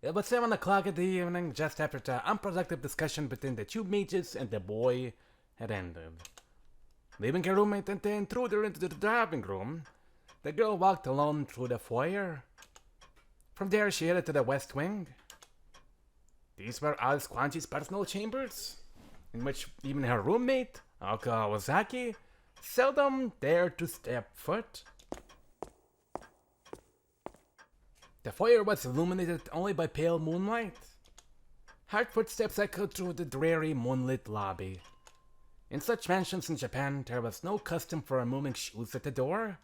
It was 7 o'clock in the evening, just after the unproductive discussion between the two mages and the boy had ended. Leaving her roommate and the intruder into the driving room, the girl walked alone through the foyer. From there, she headed to the west wing. These were Alice Kuonji's personal chambers, in which even her roommate, Aoko Aozaki, seldom dared to step foot. The foyer was illuminated only by pale moonlight. Hard footsteps echoed through the dreary moonlit lobby. In such mansions in Japan, there was no custom for removing shoes at the door.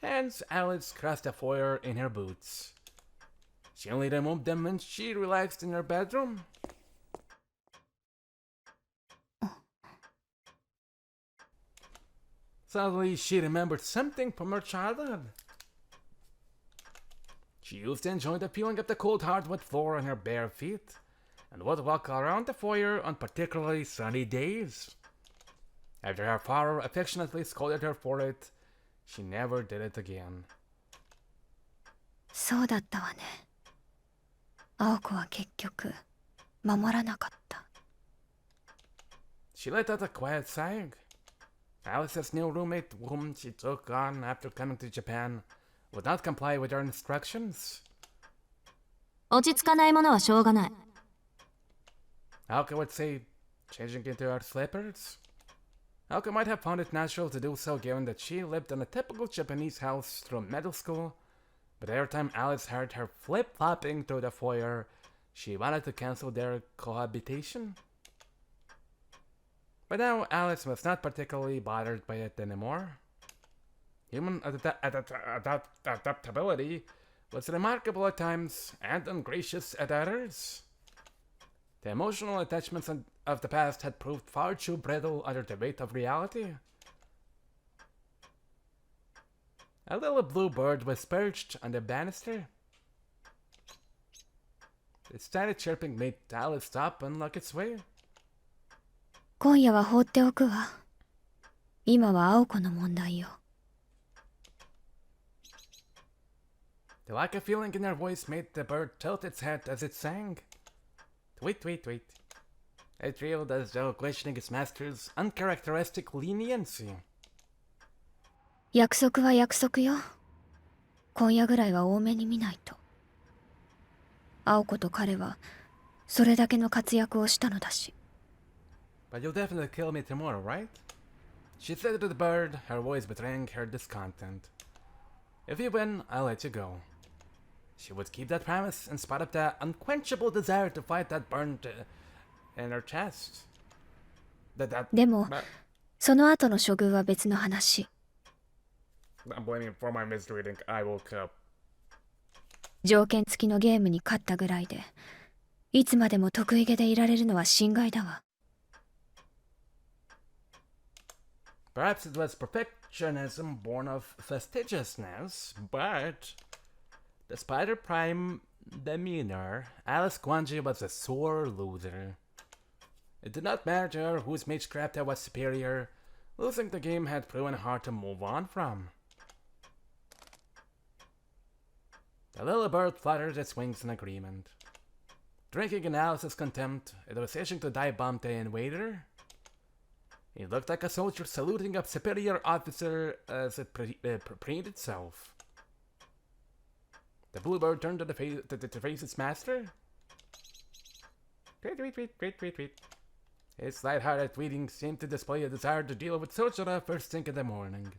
Hence, Alice crossed the foyer in her boots. She only removed them when she relaxed in her bedroom. Suddenly, she remembered something from her childhood. She used to enjoy the feeling of the cold hardwood floor on her bare feet, and would walk around the foyer on particularly sunny days. After her father affectionately scolded her for it, she never did it again. そうだったわね。青子は結局守らなかった。She let out a quiet sigh. Alice's new roommate, whom she took on after coming to Japan, would not comply with her instructions. 落ち着かないものはしょうがない。Aoko would say, changing into her slippers. Aoko might have found it natural to do so given that she lived in a typical Japanese house through middle school, but every time Alice heard her flip-flopping through the foyer, she wanted to cancel their cohabitation. But now Alice was not particularly bothered by it anymore. Human adaptability was remarkable at times and ungracious at others. The emotional attachments of the past had proved far too brittle under the weight of reality. A little blue bird was perched on the banister. Its tiny chirping made Alice stop and look its way. 今夜は放っておくわ。今は青子の問題よ。The lack of feeling in her voice made the bird tilt its head as it sang. Wait. It reeled as though questioning its master's uncharacteristic leniency. 約束は約束よ。今夜ぐらいは多めに見ないと。青子と彼はそれだけの活躍をしたのだし。But you'll definitely kill me tomorrow, right? She said to the bird, her voice betraying her discontent. If you win, I'll let you go. She would keep that promise in spite of the unquenchable desire to fight that burned in her chest. でも、その後の処遇は別の話。I'm blaming for my misreading. I woke up. 条件付きのゲームに勝ったぐらいで、いつまでも得意げでいられるのは心外だわ。Perhaps it was perfectionism born of fastidiousness, but despite her prime demeanor, Alice Kuonji was a sore loser. It did not matter to her whose magecraft was superior. Losing the game had proven hard to move on from. The little bird fluttered its wings in agreement. Drinking in Alice's contempt, it was itching to dive bomb the invader. It looked like a soldier saluting a superior officer as it preened itself. The bluebird turned to face its master. Wait. Its light-hearted greeting seemed to display a desire to deal with Soujuurou first thing in the morning.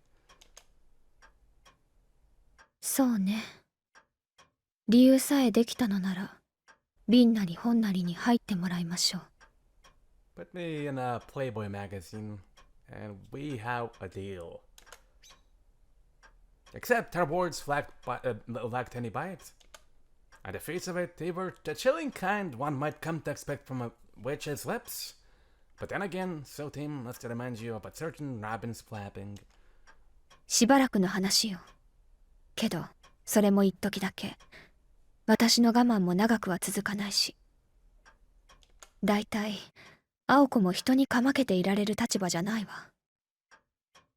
そうね。理由さえできたのなら、瓶なり本なりに入ってもらいましょう。Put me in a Playboy magazine, and we have a deal. Except her words lacked any bite. On the face of it, they were the chilling kind one might come to expect from a witch's lips. But then again, so Tim must remind you of a certain robin's flapping. しばらくの話よ。けど、それも一時だけ。私の我慢も長くは続かないし。だいたい、青子も人にかまけていられる立場じゃないわ。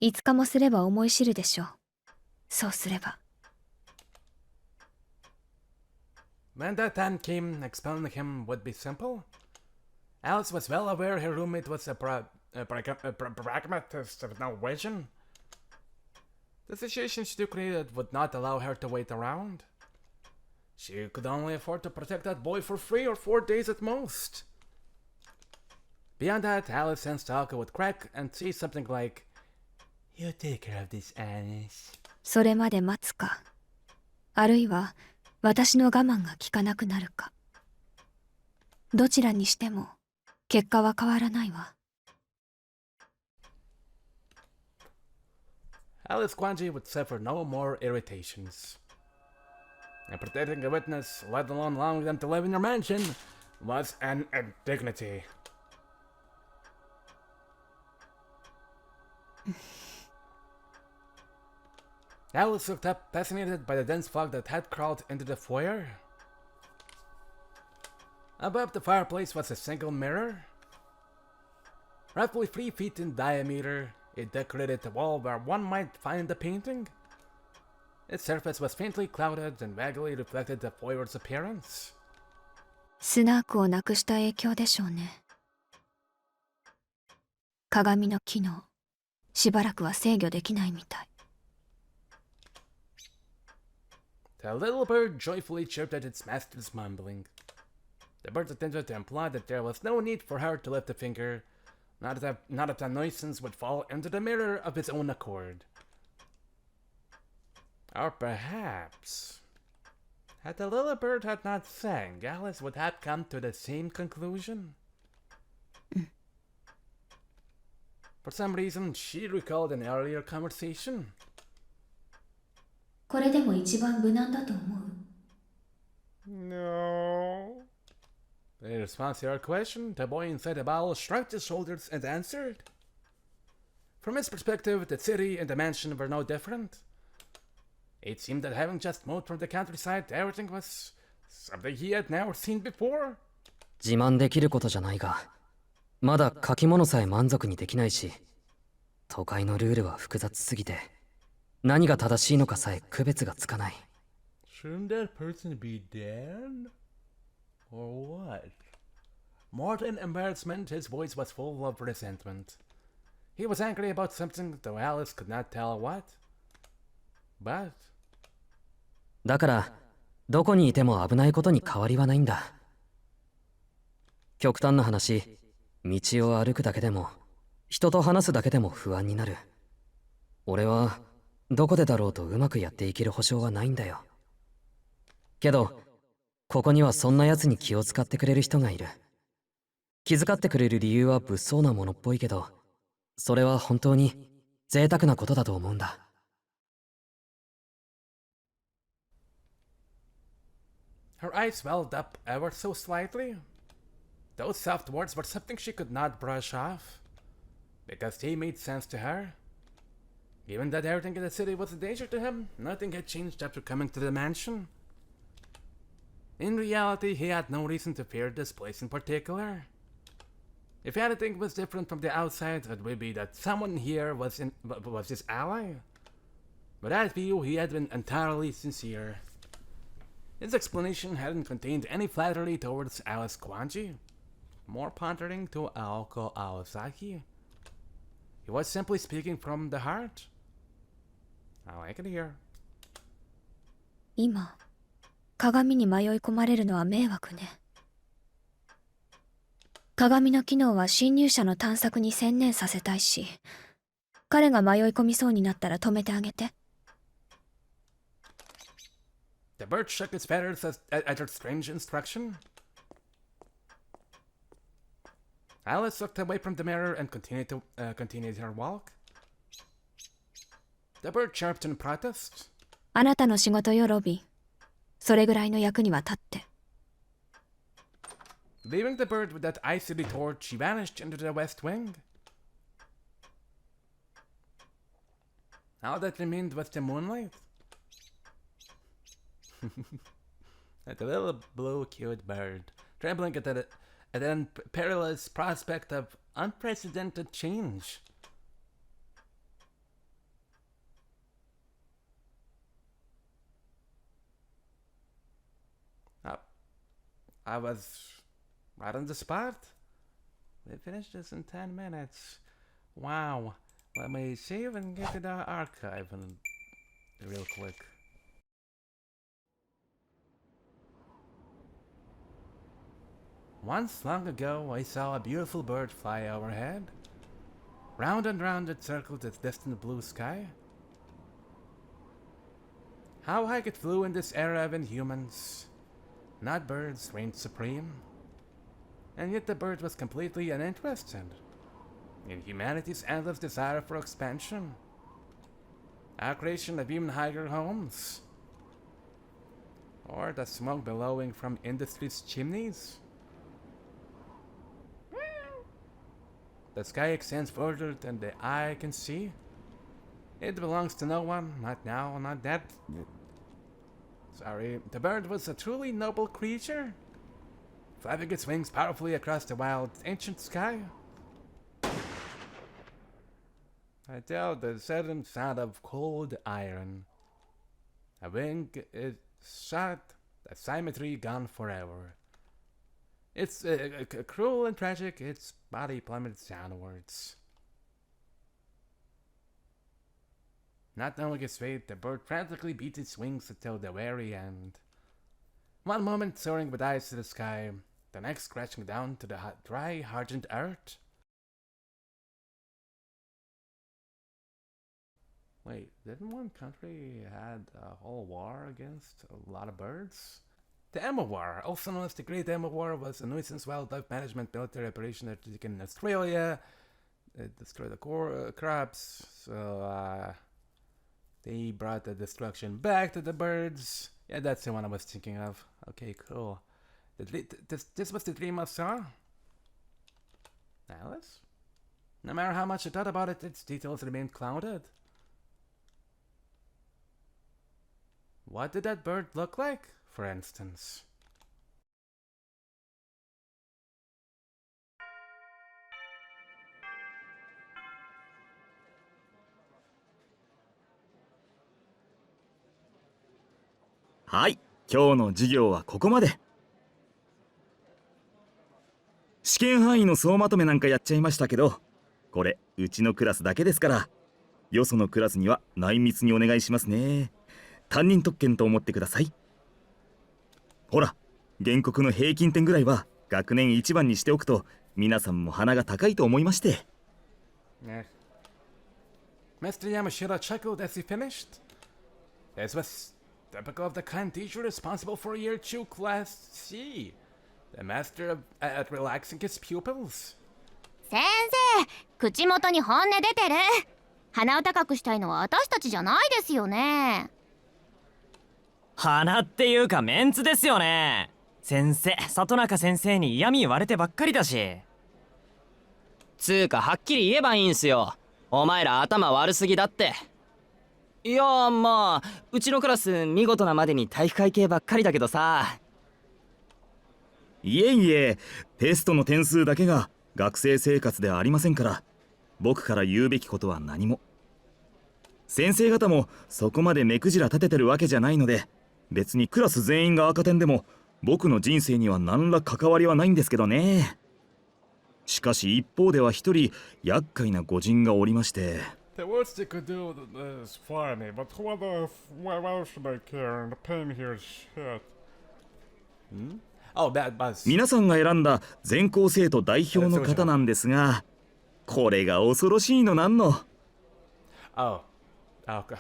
5日もすれば思い知るでしょう。そうすれば。When that time came, expelling him would be simple. Alice was well aware her roommate was a pragmatist of no vision. The situation she created would not allow her to wait around. She could only afford to protect that boy for 3 or 4 days at most. Beyond that, Alice sensed Aoko would crack and say something like, "You take care of this, Alice." それまで待つか、あるいは私の我慢が効かなくなるか。どちらにしても結果は変わらないわ。Alice Kuonji would suffer no more irritations. And protecting a witness, let alone allowing them to live in your mansion, was an indignity. Alice looked up, fascinated by the dense fog that had crawled into the foyer. Above the fireplace was a single mirror. Roughly 3 feet in diameter, it decorated the wall where one might find the painting. Its surface was faintly clouded and vaguely reflected the foyer's appearance. スナークをなくした影響でしょうね。鏡の機能、しばらくは制御できないみたい。The little bird joyfully chirped at its master's mumbling. The bird attempted to imply that there was no need for her to lift a finger, not that the nuisance would fall into the mirror of its own accord. Or perhaps, had the little bird had not sang, Alice would have come to the same conclusion. For some reason, she recalled an earlier conversation. これでも一番無難だと思う。No. In response to her question, the boy inside the bowl shrugged his shoulders and answered. From his perspective, the city and the mansion were no different. It seemed that having just moved from the countryside, everything was something he had never seen before. 自慢できることじゃないが、まだ書き物さえ満足にできないし、都会のルールは複雑すぎて、何が正しいのかさえ区別がつかない。Shouldn't that person be dead? Or what? More than embarrassment, his voice was full of resentment. He was angry about something, though Alice could not tell what. But... だから、どこにいても危ないことに変わりはないんだ。極端な話、道を歩くだけでも、人と話すだけでも不安になる。俺は、どこでだろうとうまくやっていける保証はないんだよ。けど、ここにはそんな奴に気を使ってくれる人がいる。気遣ってくれる理由は物騒なものっぽいけど、それは本当に贅沢なことだと思うんだ。Her eyes welled up ever so slightly. Those soft words were something she could not brush off, because they made sense to her. Given that everything in the city was a danger to him, nothing had changed after coming to the mansion. In reality, he had no reason to fear this place in particular. If anything was different from the outside, it would be that someone here was his ally. With that view, he had been entirely sincere. His explanation hadn't contained any flattery towards Alice Kuonji, more pandering to Aoko Aozaki. He was simply speaking from the heart. Oh, I can hear. 今、鏡に迷い込まれるのは迷惑ね。鏡の機能は侵入者の探索に専念させたいし、彼が迷い込みそうになったら止めてあげて。The bird shook its feathers at her strange instruction. Alice looked away from the mirror and continued her walk. The bird chirped in protest. あなたの仕事よ、ロビン。それぐらいの役には立って。Leaving the bird with that icy retort, she vanished into the west wing. All that remained was the moonlight. The little blue cute bird, trembling at an perilous prospect of unprecedented change. I was right on the spot. We finished this in 10 minutes. Wow. Let me save and get to the archive real quick. Once long ago, I saw a beautiful bird fly overhead. Round and round it circled its distant blue sky. How high it flew in this era of inhumans. Not birds reigned supreme. And yet the bird was completely uninterested in humanity's endless desire for expansion. Our creation of even higher homes. Or the smoke billowing from industry's chimneys. The sky extends further than the eye can see. It belongs to no one, not now, not that. Sorry, the bird was a truly noble creature, flapping its wings powerfully across the wild, ancient sky. I tell the sudden sound of cold iron. A wing is shot, the symmetry gone forever. It's cruel and tragic, its body plummets downwards. Not knowing its fate, the bird frantically beats its wings until the very end. One moment soaring with eyes to the sky, the next crashing down to the dry, hardened earth. Wait, didn't one country had a whole war against a lot of birds? The Emma War, also known as the Great Emma War, was a nuisance wildlife management military operation that in Australia. It destroyed the crops, so they brought the destruction back to the birds. Yeah, that's the one I was thinking of. Okay, cool. This was the dream I saw? Alice? No matter how much I thought about it, its details remained clouded. What did that bird look like, for instance?はい、今日の授業はここまで。試験範囲の総まとめなんかやっちゃいましたけど、これうちのクラスだけですから、よそのクラスには内密にお願いしますね。担任特権と思ってください。ほら、原告の平均点ぐらいは学年一番にしておくと、皆さんも鼻が高いと思いまして。Mr. Yamashita chuckled as he finished. This was typical of the kind teacher responsible for year 2 class C. The master at relaxing his pupils. 先生、口元に本音出てる。鼻を高くしたいのは私たちじゃないですよね。鼻っていうかメンツですよね。先生、里中先生に嫌味言われてばっかりだし。つーかはっきり言えばいいんすよ。お前ら頭悪すぎだって。いやまあうちのクラス見事なまでに体育会系ばっかりだけどさ。いえいえ、テストの点数だけが学生生活ではありませんから、僕から言うべきことは何も。先生方もそこまで目くじら立ててるわけじゃないので、別にクラス全員が赤点でも僕の人生には何ら関わりはないんですけどね。しかし一方では一人厄介な御仁がおりまして。The worst they could do is fire me, but why should I care? The pain here is shit. Oh, bad buzz. 皆さんが選んだ全校生徒代表の方なんですが、これが恐ろしいのなんの。Oh, okay.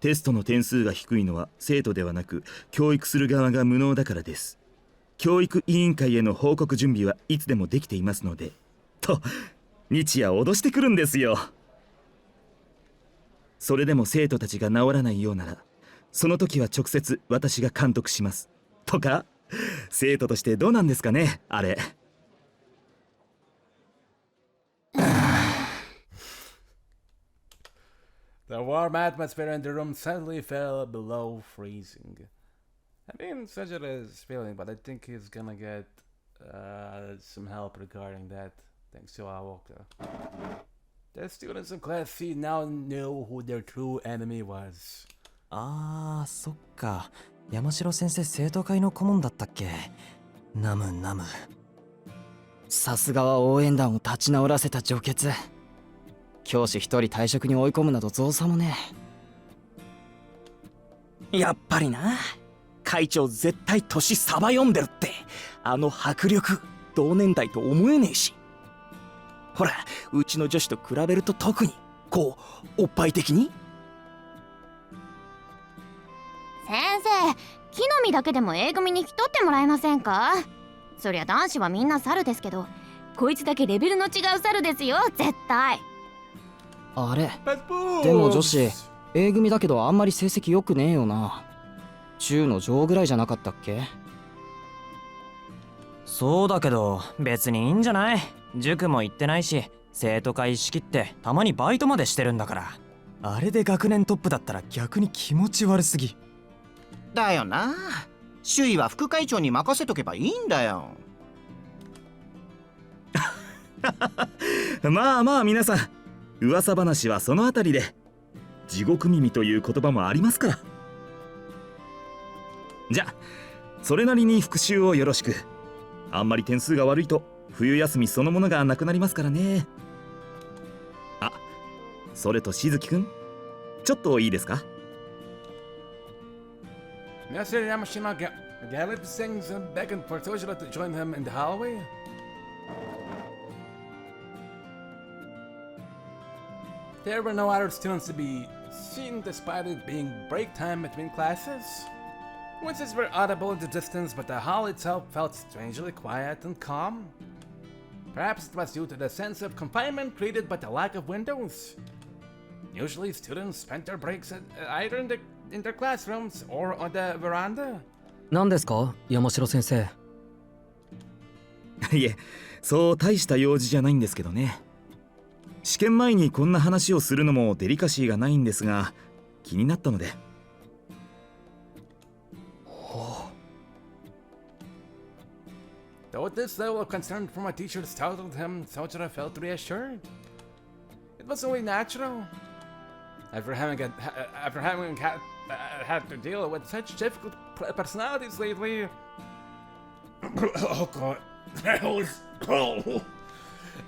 テストの点数が低いのは生徒ではなく教育する側が無能だからです。教育委員会への報告準備はいつでもできていますので、と日夜脅してくるんですよ。それでも生徒たちが治らないようなら、その時は直接私が監督します。とか、生徒としてどうなんですかね、あれ。The warm atmosphere in the room suddenly fell below freezing. I mean, Sajara is feeling, but I think he's gonna get some help regarding that, thanks to Aoko. The students in Class C now knew who their true enemy was. あー、そっか。山城先生生徒会の顧問だったっけ。ナムナム。さすがは応援団を立ち直らせた女傑。教師一人退職に追い込むなど造作もねえ。やっぱりな、会長絶対年サバ読んでるって。あの迫力同年代と思えねえし。ほら、うちの女子と比べると特にこうおっぱい的に。先生、木の実だけでも A 組に引き取ってもらえませんか？そりゃ男子はみんな猿ですけど、こいつだけレベルの違う猿ですよ、絶対。あれでも女子 A 組だけどあんまり成績良くねえよな。中の上ぐらいじゃなかったっけ？そうだけど別にいいんじゃない？塾も行ってないし、生徒会仕切ってたまにバイトまでしてるんだから。あれで学年トップだったら逆に気持ち悪すぎ。だよな。首位は副会長に任せとけばいいんだよ。まあまあ皆さん、噂話はそのあたりで。地獄耳という言葉もありますから。じゃそれなりに復習をよろしく。あんまり点数が悪いと冬休みそのものがなくなりますからね。あ、それとしずきくん、ちょっといいですか？ Mr. Yamashina Gallup sings and beckons for Soujuro to join him in the hallway. There were no other students to be seen despite it being break time between classes. Voices were audible in the distance, but the hall itself felt strangely quiet and calm. Perhaps it was due to the sense of confinement created by the lack of windows. Usually students spent their breaks either in their classrooms or on the veranda. 何ですか、山城先生。いえ、そう大した用事じゃないんですけどね。試験前にこんな話をするのもデリカシーがないんですが、気になったので。Though this level of concern from a teacher startled him, Soujuro felt reassured. It was only natural. After having had to deal with such difficult personalities lately. Oh god, that was cold.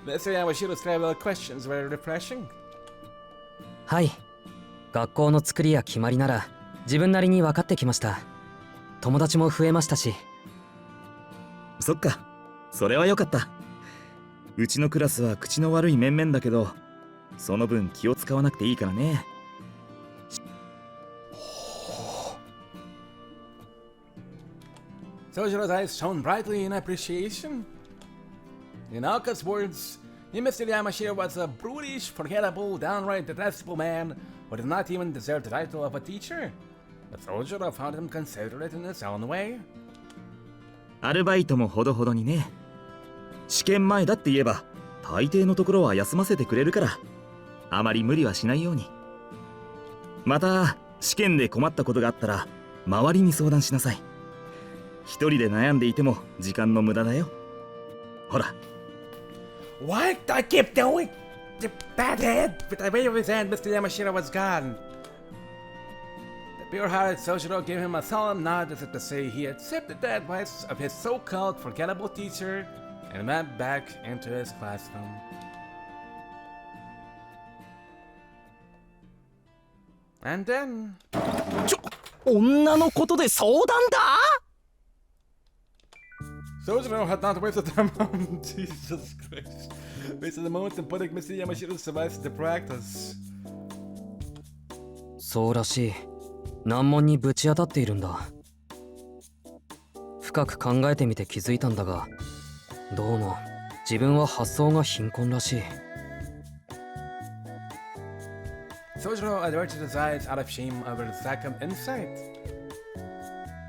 Mr. Yamashiro's farewell questions were refreshing. はい、学校の作りや決まりなら自分なりに分かってきました。友達も増えましたし。そっか、それはよかった。うちのクラスは口の悪い面々だけど、その分気を使わなくていいからね。Soujuro's eyes shone brightly in appreciation. In Aoka's words, Mr. Yamashiro was a brutish, forgettable, downright detestable man who did not even deserve the title of a teacher. But Soujuro found him considerate in his own way. アルバイトもほどほどにね。試験前だって言えば大抵のところは休ませてくれるから、あまり無理はしないように。また試験で困ったことがあったら周りに相談しなさい。一人で悩んでいても時間の無駄だよ。ほら。 What? I keep doing the bad head. With a wave of his hand, Mr. Yamashiro was gone. The pure-hearted Soujuro gave him a solemn nod as if to say he accepted the advice of his so-called forgettable teacher and went back into his classroom. And then... 女のことで相談だ。 Soujuro had not wasted time on Jesus Christ. Wasted a moment in putting Mr. Yamashiro's advice into practice. そうらしい。難問にぶち当たっているんだ。深く考えてみて気づいたんだが、どうも自分は発想が貧困らしい。Soujuro averted his eyes out of shame over his lack of insight.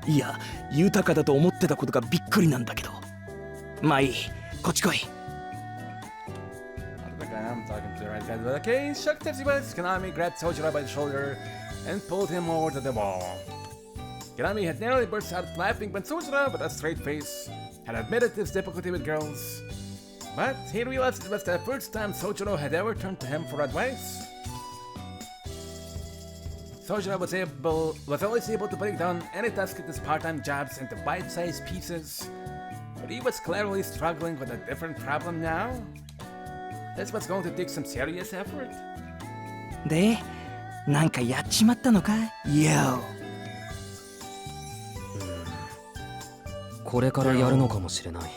いや、豊かだと思ってたことがびっくりなんだけど。まあいい、こっち来い。 I don't think I am talking to the right guy, but okay, shocked as he was, Konami grabbed Soujuro by the shoulder and pulled him over to the wall. Konami had nearly burst out laughing when Soujuro, with a straight face, had admitted his difficulty with girls. But he realized it was the first time Soujuro had ever turned to him for advice. Soujuro was always able to break down any task at his part-time jobs into bite-sized pieces, but he was clearly struggling with a different problem now. This was going to take some serious effort. で、なんかやっちまったのかよ。これからやるのかもしれない。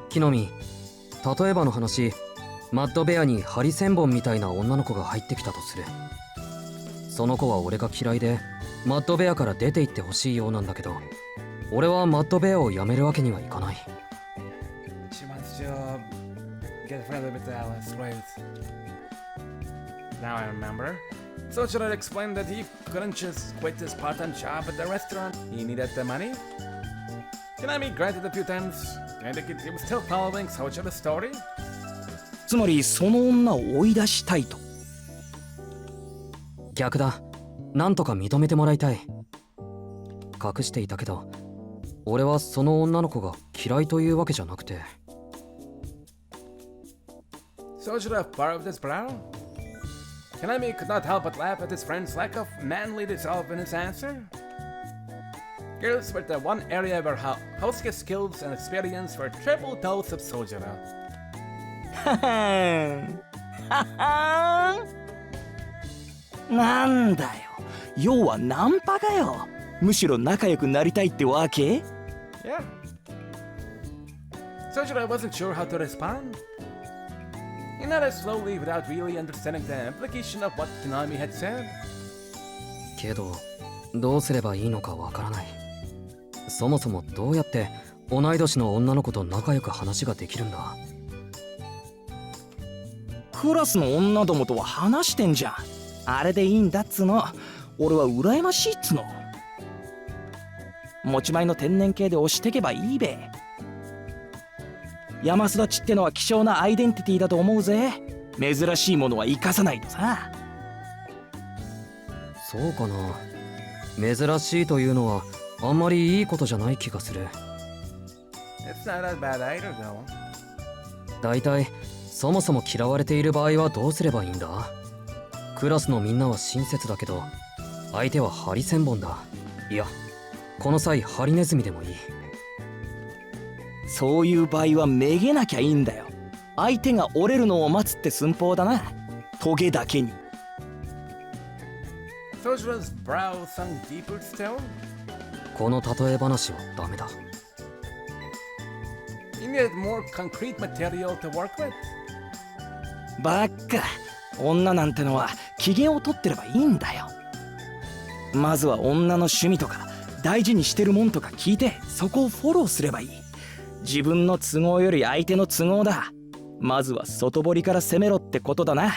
木の実、例えばの話、マッドベアにハリセンボンみたいな女の子が入ってきたとする。その子は俺が嫌いで、マッドベアから出て行ってほしいようなんだけど、俺はマッドベアを辞めるわけにはいかない。She wants to get friendly with Alice, right? Now I remember. Soujuurou explained that he couldn't just quit his part-time job at the restaurant. He needed the money. Konami granted a few times, and he was still following Soujuurou's story. つまりその女を追い出したいと。逆だ。なんとか認めてもらいたい。隠していたけど、俺はその女の子が嫌いというわけじゃなくて。Soujuurou furrowed his brow. Konami could not help but laugh at his friend's lack of manly resolve in his answer. Girls were the one area where Hosuke's skills and experience were triple those of Soujuurou. はははなんだよ。要はナンパかよ。むしろ仲良くなりたいってわけ？ Yeah. Soujuurou wasn't sure how to respond. He nodded slowly without really understanding the implication of what Konami had said. けど、どうすればいいのかわからない。そもそもどうやって同い年の女の子と仲良く話ができるんだ？クラスの女どもとは話してんじゃん。あれでいいんだっつの。俺は羨ましいっつの。持ち前の天然系で押してけばいいべ。山育ちってのは希少なアイデンティティだと思うぜ。珍しいものは生かさないとさ。そうかな。珍しいというのはあんまりいいことじゃない気がする。It's not as bad either, though. だいたいそもそも嫌われている場合はどうすればいいんだ？クラスのみんなは親切だけど、相手はハリセンボンだ。いや、この際ハリネズミでもいい。そういう場合はめげなきゃいいんだよ。相手が折れるのを待つって寸法だな。トゲだけに。Soujurou's brow sunk deeper still. この例え話はダメだ。He needed more concrete material to work with. ばっか。女なんてのは機嫌を取ってればいいんだよ。まずは女の趣味とか大事にしてるもんとか聞いて、そこをフォローすればいい。自分の都合より相手の都合だ。まずは外堀から攻めろってことだな。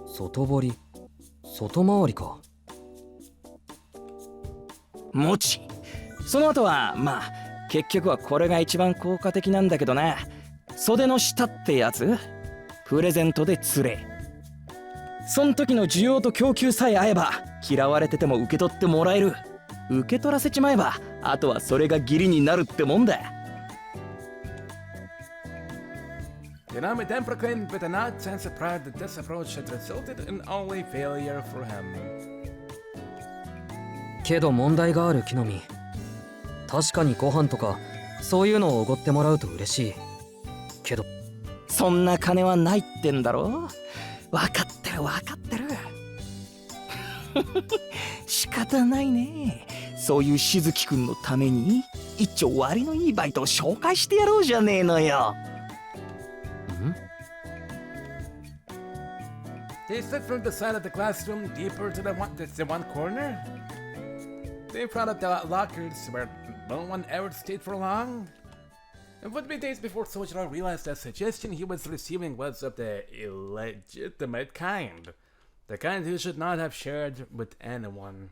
外堀？外回りか。もち。その後はまあ結局はこれが一番効果的なんだけどな。袖の下ってやつ？プレゼントで釣れ。そん時の需要と供給さえ合えば嫌われてても受け取ってもらえる。受け取らせちまえばあとはそれが義理になるってもんだ。Konami then proclaimed with an odd sense of pride that this approach had resulted in only failure for him. けど問題がある木の実。確かにご飯とかそういうのをおごってもらうと嬉しい。けどそんな金はないってんだろ。分かってる分かってる。仕方ないね。そういうしずきくんのために一丁割のいいバイトを紹介してやろうじゃねえのよ。He stood from the side of the classroom deeper to the one corner. In front of the lockers where no one ever stayed for long. It would be days before Soujuurou realized the suggestion he was receiving was of the illegitimate kind. The kind he should not have shared with anyone.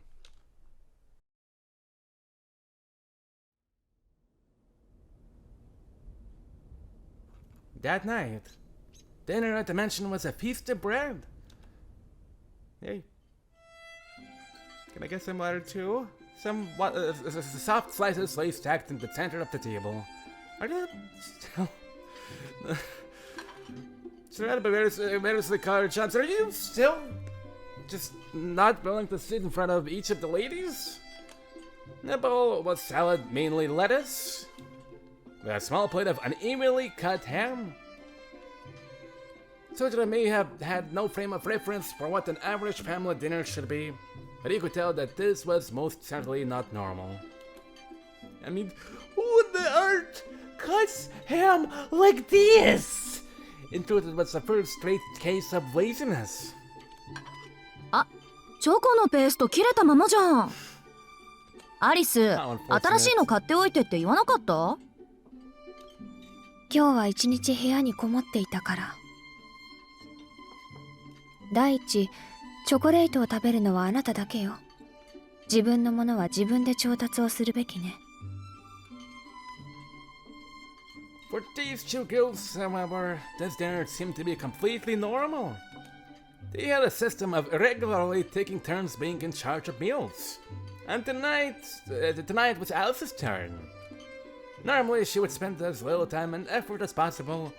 That night, dinner at the mansion was a feast of bread. Hey, can I get some water too? Some soft slices lay stacked in the center of the table. Are they still? Surrounded by variously colored shops, are you still just not willing to sit in front of each of the ladies? The bowl was salad, mainly lettuce, with a small plate of unevenly cut ham. Soujuurou may have had no frame of reference for what an average family dinner should be, but he could tell that this was most certainly not normal. I mean, who in the earth cuts ham like this? In truth, it was the first straight case of laziness. チョコのペースト切れたままじゃん。アリス、新しいの買っておいてって言わなかった？今日は一日部屋にこもっていたから。第一、チョコレートを食べるのはあなただけよ。自分のものは自分で調達をするべきね。For these two girls, however, this dinner seemed to be completely normal. They had a system of regularly taking turns being in charge of meals. And tonight was Alice's turn. Normally, she would spend as little time and effort as possible,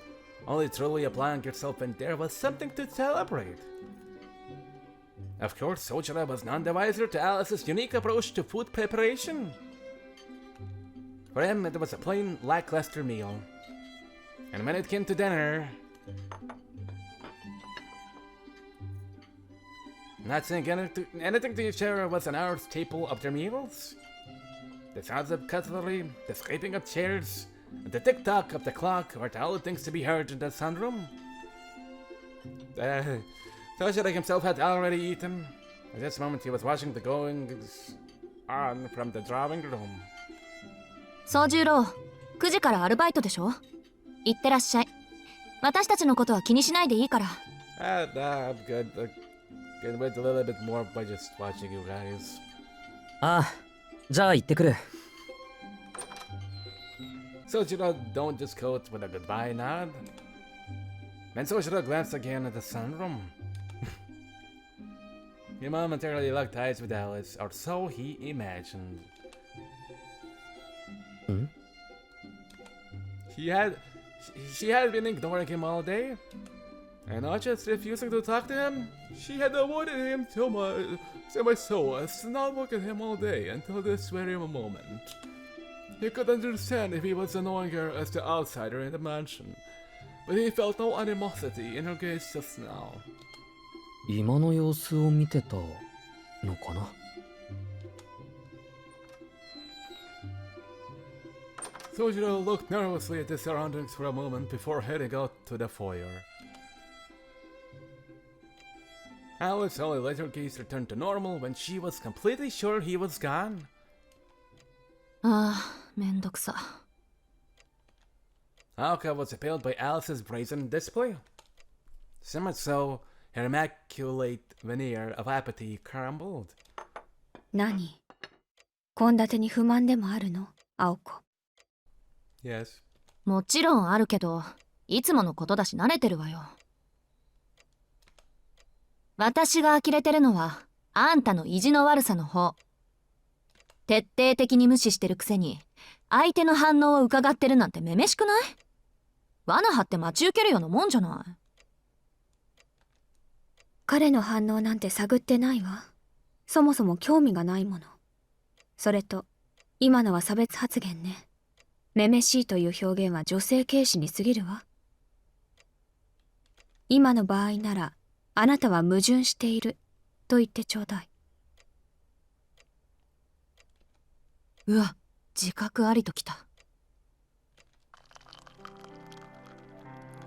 only truly applying herself when there was something to celebrate. Of course, Soujuurou was none the wiser to Alice's unique approach to food preparation. For him, it was a plain, lackluster meal. And when it came to dinner, not saying anything to each other was an hour's staple of their meals. The sounds of cutlery, the scraping of chairs, and the tick-tock of the clock were the only things to be heard in the sunroom. Soujuurou himself had already eaten. At this moment, he was watching the goings-on from the drawing room. 宗十郎、9時からアルバイトでしょ？行ってらっしゃい。私たちのことは気にしないでいいから。I'm good. Can wait a little bit more by just watching you guys. ああ、じゃあ行ってくる。Soujuurou don't just coat with a goodbye nod. Then Soujuurou glanced again at the sunroom. He momentarily locked eyes with Alice, or so he imagined. Hmm? She had been ignoring him all day, and not just refusing to talk to him, she had avoided him so much so as to not look at him all day until this very moment. He could understand if he was annoying her as the outsider in the mansion, but he felt no animosity in her gaze just now. 今の様子を見てたのかな。Soujuurou looked nervously at the surroundings for a moment before heading out to the foyer. Alice only let her gaze return to normal when she was completely sure he was gone. ああ、めんどくさ。Aoko was appalled by Alice's brazen display. So much so, her immaculate veneer of apathy crumbled. 何？献立に不満でもあるの？青子。Yes. もちろんあるけど、いつものことだし慣れてるわよ。私が呆れてるのは、あんたの意地の悪さの方。徹底的に無視してるくせに、相手の反応を伺ってるなんてめめしくない？罠張って待ち受けるようなもんじゃない。彼の反応なんて探ってないわ。そもそも興味がないもの。それと、今のは差別発言ね。めめしいという表現は女性軽視に過ぎるわ。今の場合なら、あなたは矛盾していると言ってちょうだい。うわ、自覚ありときた。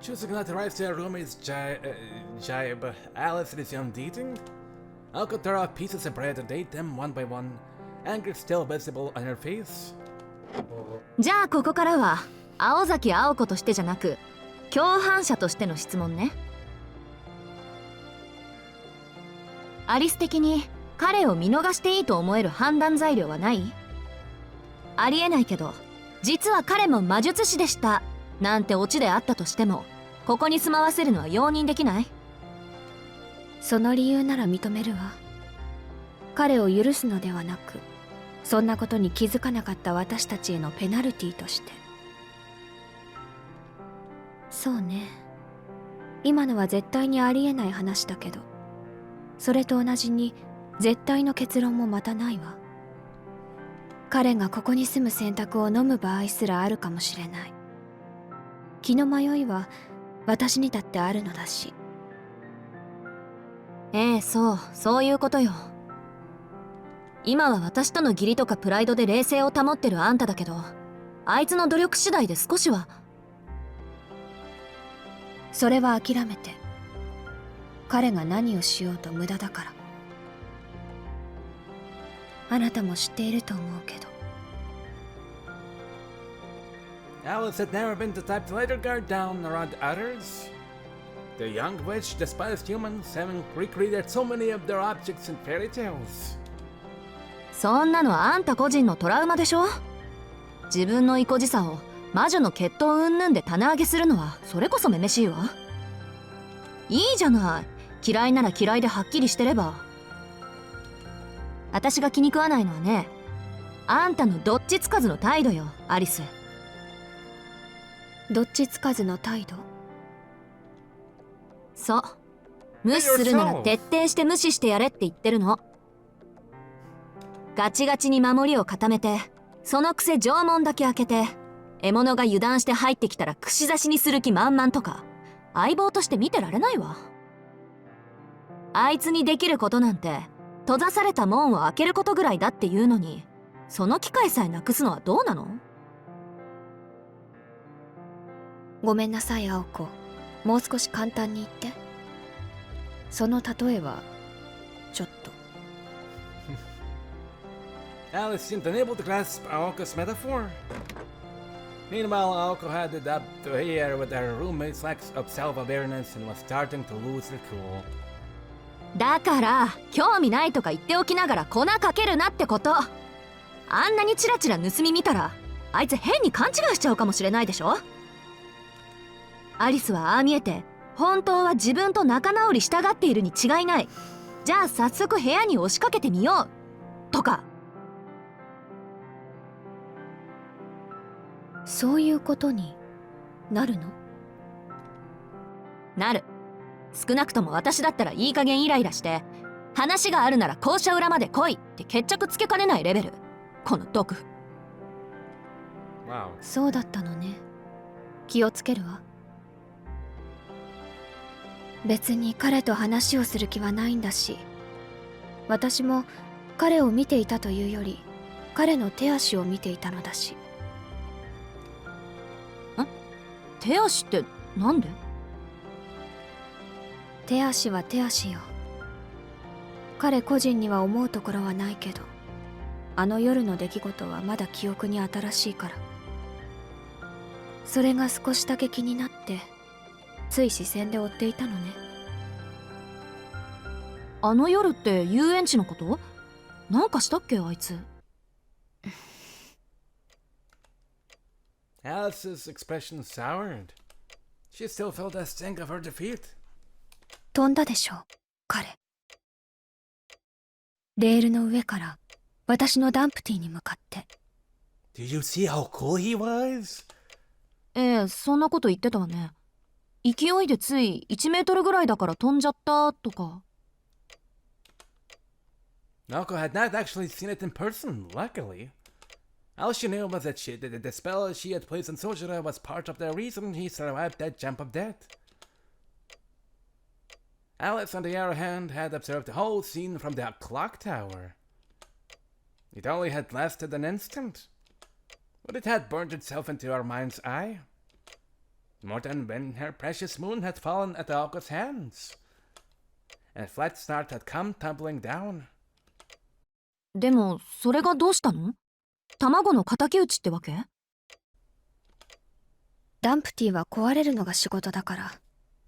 Choosing not to rise to her roommate's jibe, Alice resumed eating. Aoko tore off pieces of bread and ate them one by one, anger still visible on her face. じゃあここからは青崎青子としてじゃなく共犯者としての質問ね。アリス的に彼を見逃していいと思える判断材料はない？ありえないけど実は彼も魔術師でしたなんてオチであったとしてもここに住まわせるのは容認できない？その理由なら認めるわ。彼を許すのではなく、そんなことに気づかなかった私たちへのペナルティとして。そうね。今のは絶対にありえない話だけど、それと同じに絶対の結論もまたないわ。彼がここに住む選択を飲む場合すらあるかもしれない。気の迷いは私にだってあるのだし。ええ、そういうことよ。今は私との義理とかプライドで冷静を保ってるあんただけど、あいつの努力次第で少しは。それは諦めて。彼が何をしようと無駄だから。あなたも知っていると思うけど。Alice had never been the type to let her guard down around others. The young witch despised humans, having recreated so many of their objects in fairy tales. そんなのあんた個人のトラウマでしょ。自分の意固地さを魔女の血統云々で棚上げするのはそれこそめめしいわ。いいじゃない、嫌いなら嫌いではっきりしてれば。私が気に食わないのはね、あんたのどっちつかずの態度よ、アリス。どっちつかずの態度？そう、無視するなら徹底して無視してやれって言ってるの。ガチガチに守りを固めて、そのくせ城門だけ開けて、獲物が油断して入ってきたら串刺しにする気満々とか、相棒として見てられないわ。あいつにできることなんて閉ざされた門を開けることぐらいだっていうのに、その機会さえなくすのはどうなの？ごめんなさい、青子。もう少し簡単に言って。その例えはちょっと。Alice seemed unable to grasp Aoko's metaphor. Meanwhile, Aoko had it up to here with her roommate's lack of self-awareness and was starting to lose her cool. だから興味ないとか言っておきながら粉かけるなってこと。あんなにチラチラ盗み見たらあいつ変に勘違いしちゃうかもしれないでしょ。アリスはああ見えて本当は自分と仲直りしたがっているに違いない。じゃあ早速部屋に押しかけてみようとか。そういうことになるの？なる。少なくとも私だったらいい加減イライラして、話があるなら校舎裏まで来いって決着つけかねないレベル。この毒婦。Wow. そうだったのね。気をつけるわ。別に彼と話をする気はないんだし、私も彼を見ていたというより彼の手足を見ていたのだし。手足ってなんで？手足は手足よ。彼個人には思うところはないけど、あの夜の出来事はまだ記憶に新しいから。それが少しだけ気になってつい視線で追っていたのね。あの夜って遊園地のこと？なんかしたっけあいつ。Alice's expression soured. She still felt the sting of her defeat. 飛んだでしょ彼。レールの上から私のダンプティに向かって。 Did you see how cool he was? ええ、そんなこと言ってたわね。勢いでつい1メートルぐらいだから飛んじゃったとか。Aoko had not actually seen it in person, luckily. All she knew was that the spell she had placed on Soujuurou was part of the reason he survived that jump of death. Alice, on the other hand, had observed the whole scene from the clock tower. It only had lasted an instant, but it had burned itself into her mind's eye. More than when her precious moon had fallen at Aoko's hands, and flat start had come tumbling down. でもそれがどうしたの？卵の敵討ちってわけ？ダンプティは壊れるのが仕事だから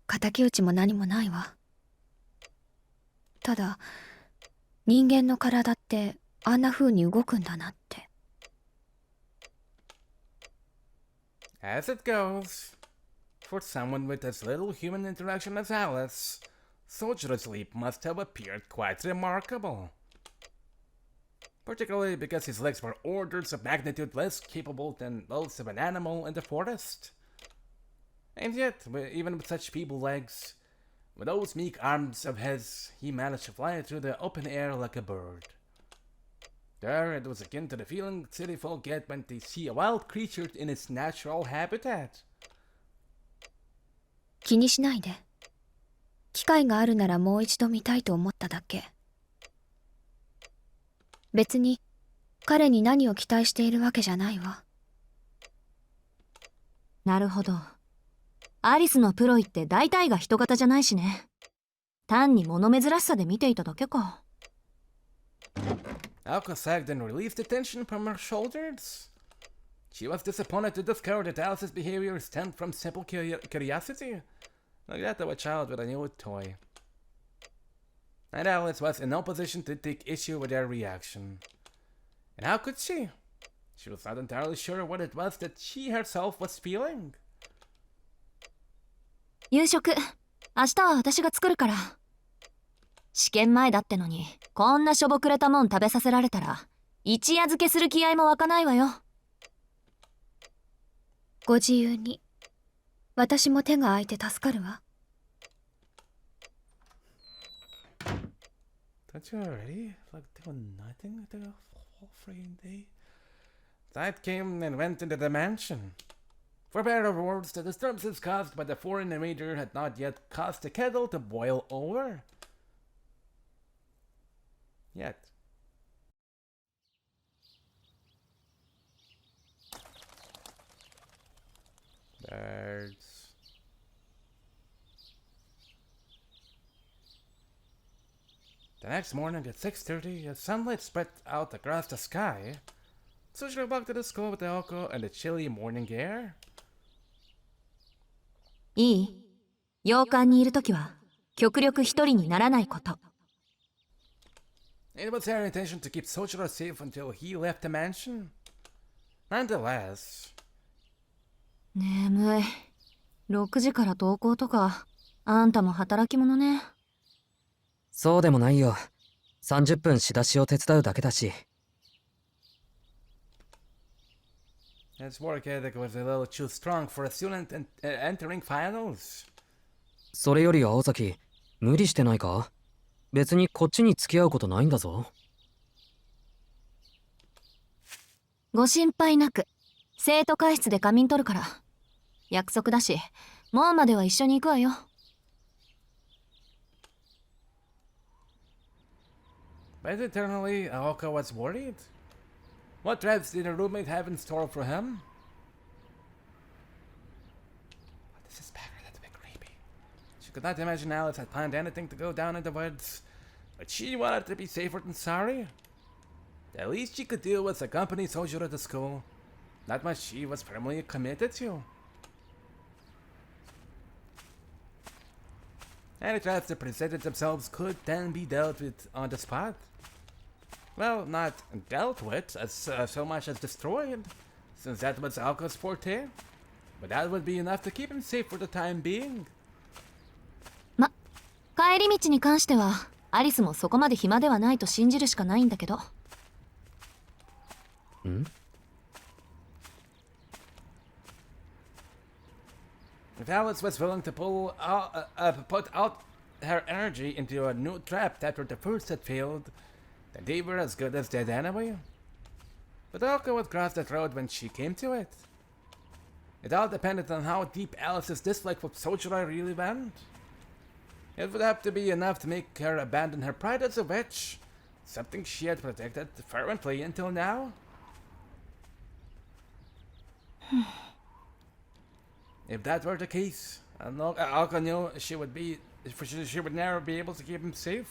敵討ちも何もないわ。ただ人間の体ってあんな風に動くんだなって。 As it goes, for someone with as little human interaction as Alice, Soujuurou's leap must have appeared quite remarkable. Particularly because his legs were orders of magnitude less capable than those of an animal in the forest. And yet, even with such feeble legs, with those meek arms of his, he managed to fly through the open air like a bird. There, it was akin to the feeling city folk get when they see a wild creature in its natural habitat. 気にしないで。機会があるならもう一度見たいと思っただけ。別に彼に何を期待しているわけじゃないわ。なるほど。アリスのプロイって大体が人型じゃないしね。単に物珍しさで見ていただけか。Aoko sagged and released the tension from her shoulders. She was disappointed to discover that Alice's behavior stemmed from simple curiosity, like that of a child with a new toy. And Alice was in no position to take issue with their reaction. And how could she? She was not entirely sure what it was that she herself was feeling. 夕食、明日は私が作るから。試験前だってのに、こんなしょぼくれたもん食べさせられたら、一夜漬けする気合も湧かないわよ。ご自由に。私も手が空いて助かるわ。Don't you already? Like doing nothing the whole freaking day? Night came and went into the mansion. For better or worse, the disturbances caused by the foreign invader had not yet caused the kettle to boil over. Yet. Birds. The next morning at 6:30, as sunlight spread out across the sky, Soujuurou walked to the school with Aoko and the chilly morning air. いい？洋館にいるときは、極力一人にならないこと。It was her intention to keep Soujuurou safe until he left the mansion. Nonetheless, 眠い。6時から登校とか、あんたも働き者ね。そうでもないよ。30分仕出しを手伝うだけだし。his work ethic was a little too strong for a student entering finals. それより青崎、無理してないか？別にこっちに付き合うことないんだぞ。ご心配なく、生徒会室で仮眠取るから。約束だし、もうまでは一緒に行くわよ。But internally, Aoko was worried. What traps did her roommate have in store for him? This is better, that's a bit creepy. She could not imagine Alice had planned anything to go down in the woods, but she wanted to be safer than sorry. The least she could do was accompany Soujuurou to school, not much she was firmly committed to. Any traps that presented themselves could then be dealt with on the spot. Well, not dealt with as so much as destroyed, since that was Aoko's forte. But that would be enough to keep him safe for the time being. ま、帰り道に関しては、アリスもそこまで暇ではないと信じるしかないんだけど。ん？ If Alice was willing to put out her energy into a new trap after the first had failed, then they were as good as dead anyway. But Aoko would cross that road when she came to it. It all depended on how deep Alice's dislike for Soujuurou really went. It would have to be enough to make her abandon her pride as a witch, something she had protected fervently until now. If that were the case, Aoko knew she would never be able to keep him safe.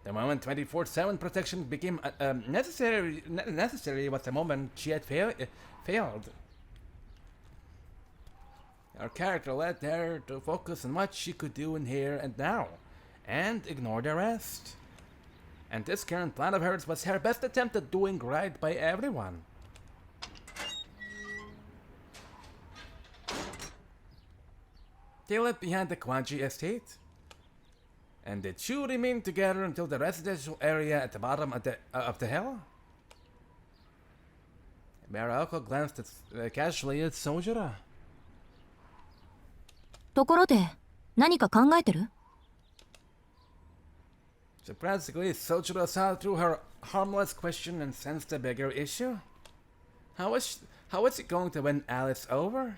The moment 24/7 protection became necessary was the moment she had failed. Her character led her to focus on what she could do in here and now, and ignore the rest. And this current plan of hers was her best attempt at doing right by everyone. They left behind the Kuonji estate, and the two remained together until the residential area at the bottom of the hill. Aoko glanced casually at Soujuurou. ところで、何か考えてる？ Surprisingly, Soujuurou saw through her harmless question and sensed a bigger issue. How was he going to win Alice over?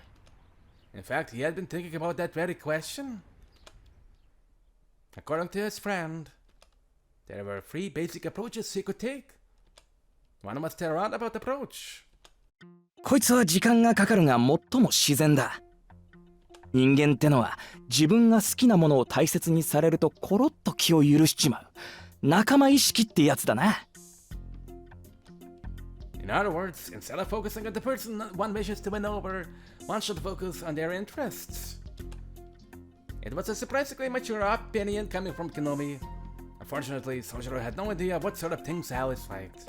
In fact, he had been thinking about that very question. According to his friend, there were 3 basic approaches he could take. One was the roundabout approach. こいつは時間がかかるが最も自然だ。人間ってのは自分が好きなものを大切にされるとコロッと気を許しちまう。仲間意識ってやつだな。In other words, instead of focusing on the person one wishes to win over, one should focus on their interests. It was a surprisingly mature opinion coming from Kinomi. Unfortunately, Soujuurou had no idea what sort of things Alice liked.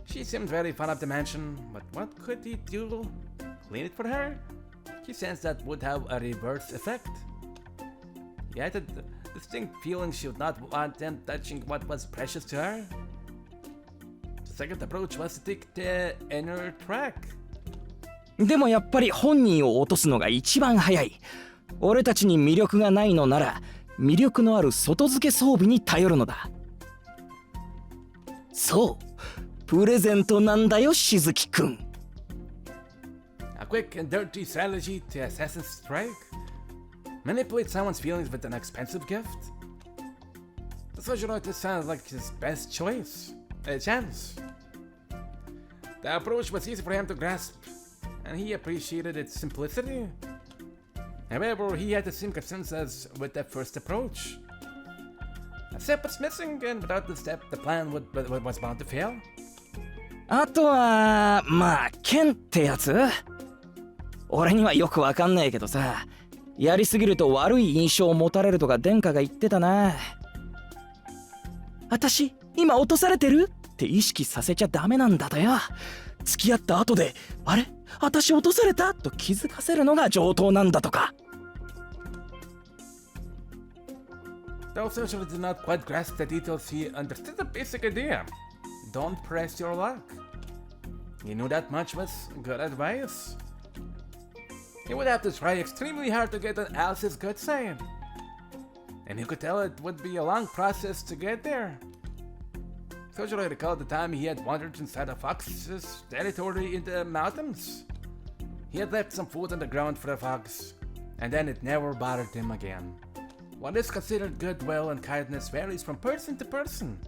She seemed very fond of the mansion, but what could he do? Clean it for her? He sensed that would have a reverse effect. He had a distinct feeling she would not want them touching what was precious to her. The second approach was to take the inner track. でもやっぱり本人を落とすのが一番早い。俺たちに魅力がないのなら魅力のある外付け装備に頼るのだ。そうプレゼントなんだよしずきくん。A quick and dirty strategy to Assassin's Strike? Manipulate someone's feelings with an expensive gift? The Soujuurou sounds like his best chance. The approach was easy for him to grasp, and he appreciated its simplicity. However, he had the same concerns as with the first approach. A step was missing, and without the step, the plan was bound to fail. あとはまあ剣ってやつ？俺にはよくわかんないけどさ、やりすぎると悪い印象を持たれるとか殿下が言ってたな。私今落とされてるって意識させちゃダメなんだとよ。付き合った後であれ私落とされたと気づかせるのが上等なんだとか。Though Soujuurou did not quite grasp the details, he understood the basic idea. Don't press your luck. He knew that much was good advice. He would have to try extremely hard to get on Alice's good side. And he could tell it would be a long process to get there. Soujuurou recalled the time he had wandered inside a fox's territory in the mountains. He had left some food on the ground for the fox, and then it never bothered him again. What is considered goodwill and kindness varies from person to person.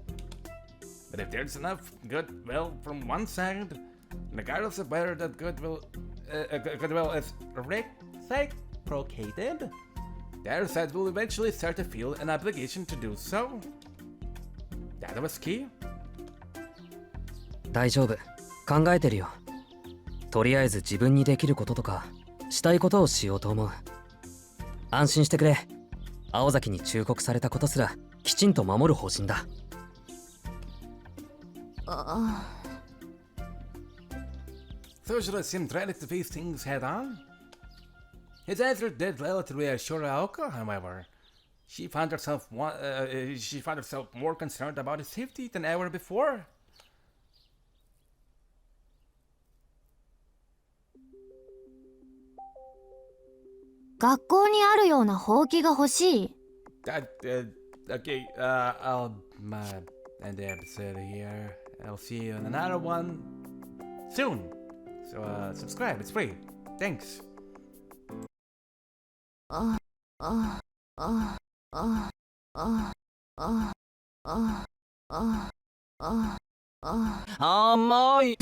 But if there's enough goodwill from one side, regardless of whether that goodwill is reciprocated, the other side will eventually start to feel an obligation to do so. That was key. 大丈夫。考えてるよ。とりあえず自分にできることとかしたいことをしようと思う。安心してくれ。青崎に忠告されたことすらきちんと守る方針だ。Soujuurou seemed ready to face things head on. His answer did little to reassure Aoko, however. She found herself more concerned about his safety than ever before. 学校にあるようなほうきが欲しい。Okay, I'll end the episode here. I'll see you in another one soon. So subscribe, it's free. Thanks. Amai.